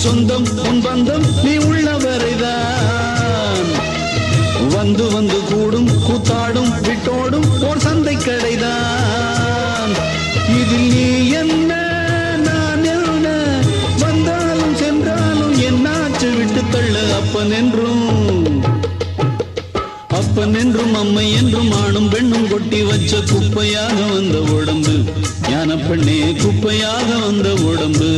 சொந்தம் உன் பந்தம் நீ உள்ளவரைதான் வந்து வந்து கூடும் கூத்தாடும் விட்டோடும் ஓர் சந்தை கடைதான் இதில் நீ என்ன நான் என்ன வந்தாலும் சென்றாலும் என்னாச்சு விட்டு தள்ள அப்பன் என்றும் அம்மை என்றும் ஆணும் பெண்ணும் கொட்டி வச்ச குப்பையாக வந்த உடம்பு ஞான பெண்ணே குப்பையாக வந்த உடம்பு